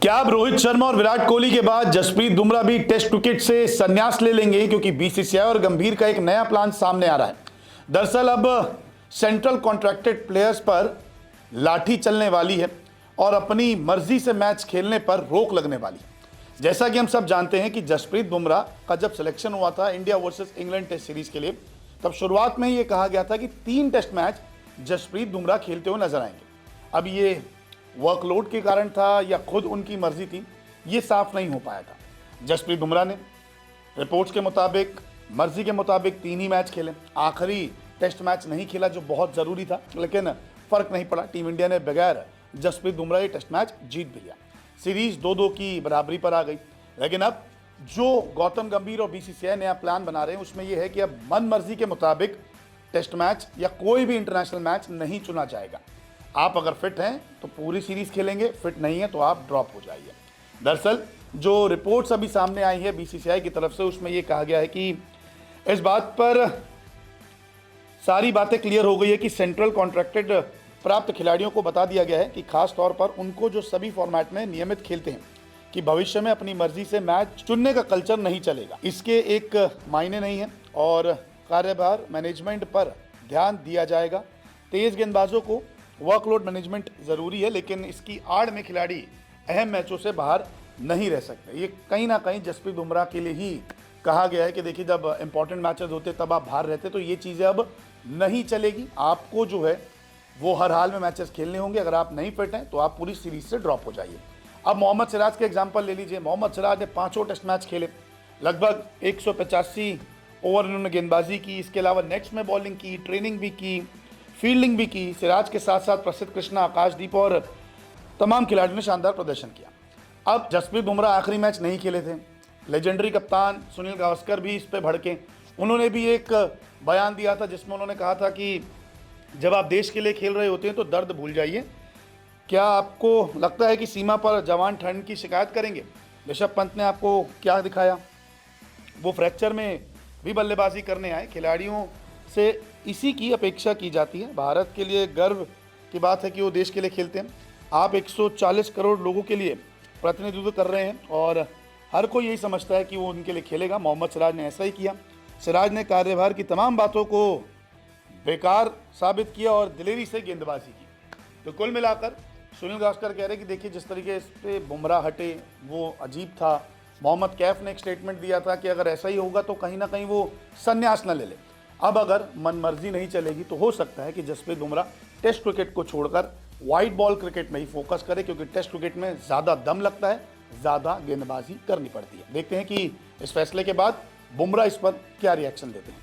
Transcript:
क्या अब रोहित शर्मा और विराट कोहली के बाद जसप्रीत बुमराह भी टेस्ट क्रिकेट से संन्यास ले लेंगे? क्योंकि बीसीसीआई और गंभीर का एक नया प्लान सामने आ रहा है। दरअसल अब सेंट्रल कॉन्ट्रैक्टेड प्लेयर्स पर लाठी चलने वाली है और अपनी मर्जी से मैच खेलने पर रोक लगने वाली है। जैसा कि हम सब जानते हैं कि जसप्रीत बुमराह का जब सिलेक्शन हुआ था India versus England test series के लिए, तब शुरुआत में ये कहा गया था कि 3 टेस्ट मैच जसप्रीत बुमराह खेलते हुए नजर आएंगे। अब ये वर्कलोड के कारण था या खुद उनकी मर्जी थी, ये साफ नहीं हो पाया था। जसप्रीत बुमराह ने रिपोर्ट्स के मुताबिक मर्जी के मुताबिक 3 ही मैच खेले, आखिरी टेस्ट मैच नहीं खेला जो बहुत ज़रूरी था, लेकिन फ़र्क नहीं पड़ा। टीम इंडिया ने बगैर जसप्रीत बुमराह ये टेस्ट मैच जीत भी लिया। सीरीज 2-2 की बराबरी पर आ गई। लेकिन अब जो गौतम गंभीर और बीसीसीआई नया प्लान बना रहे हैं उसमें यह है कि अब मन मर्जी के मुताबिक टेस्ट मैच या कोई भी इंटरनेशनल मैच नहीं चुना जाएगा। आप अगर फिट हैं तो पूरी सीरीज खेलेंगे, फिट नहीं है तो आप ड्रॉप हो जाइए। दरअसल जो रिपोर्ट्स अभी सामने आई है बीसीसीआई की तरफ से, उसमें यह कहा गया है कि इस बात पर सारी बातें क्लियर हो गई है कि सेंट्रल कॉन्ट्रैक्टेड प्राप्त खिलाड़ियों को बता दिया गया है कि खास तौर पर उनको जो सभी फॉर्मेट में नियमित खेलते हैं कि भविष्य में अपनी मर्जी से मैच चुनने का कल्चर नहीं चलेगा। इसके एक मायने नहीं है और कार्यभार मैनेजमेंट पर ध्यान दिया जाएगा। तेज गेंदबाजों को वर्कलोड मैनेजमेंट ज़रूरी है, लेकिन इसकी आड़ में खिलाड़ी अहम मैचों से बाहर नहीं रह सकते। ये कहीं ना कहीं जसप्रीत बुमराह के लिए ही कहा गया है कि देखिए, जब इंपॉर्टेंट मैचेस होते तब आप बाहर रहते, तो ये चीज़ें अब नहीं चलेगी। आपको जो है वो हर हाल में मैचेस खेलने होंगे। अगर आप नहीं फिट हैं तो आप पूरी सीरीज से ड्रॉप हो जाइए। अब मोहम्मद सिराज के एग्जाम्पल ले लीजिए। मोहम्मद सिराज ने 5 टेस्ट मैच खेले, लगभग 185 ओवर इन्होंने गेंदबाजी की। इसके अलावा नेट्स में बॉलिंग की, ट्रेनिंग भी की, फील्डिंग भी की। सिराज के साथ साथ प्रसिद्ध कृष्णा, आकाशदीप और तमाम खिलाड़ियों ने शानदार प्रदर्शन किया। अब जसप्रीत बुमराह आखिरी मैच नहीं खेले थे। लेजेंडरी कप्तान सुनील गावस्कर भी इस पे भड़के। उन्होंने भी एक बयान दिया था जिसमें उन्होंने कहा था कि जब आप देश के लिए खेल रहे होते हैं तो दर्द भूल जाइए। क्या आपको लगता है कि सीमा पर जवान ठंड की शिकायत करेंगे? ऋषभ पंत ने आपको क्या दिखाया? वो फ्रैक्चर में भी बल्लेबाजी करने आए। खिलाड़ियों से इसी की अपेक्षा की जाती है। भारत के लिए गर्व की बात है कि वो देश के लिए खेलते हैं। आप 140 करोड़ लोगों के लिए प्रतिनिधित्व कर रहे हैं और हर कोई यही समझता है कि वो उनके लिए खेलेगा। मोहम्मद सिराज ने ऐसा ही किया। सिराज ने कार्यभार की तमाम बातों को बेकार साबित किया और दिलेरी से गेंदबाजी की। तो कुल मिलाकर सुनील गावस्कर कह रहे हैं कि देखिए, जिस तरीके से बुमराह हटे वो अजीब था। मोहम्मद कैफ ने एक स्टेटमेंट दिया था कि अगर ऐसा ही होगा तो कहीं ना कहीं वो संन्यास न ले ले। अब अगर मनमर्जी नहीं चलेगी तो हो सकता है कि जसप्रीत बुमराह टेस्ट क्रिकेट को छोड़कर वाइट बॉल क्रिकेट में ही फोकस करे, क्योंकि टेस्ट क्रिकेट में ज़्यादा दम लगता है, ज़्यादा गेंदबाजी करनी पड़ती है। देखते हैं कि इस फैसले के बाद बुमराह इस पर क्या रिएक्शन देते हैं।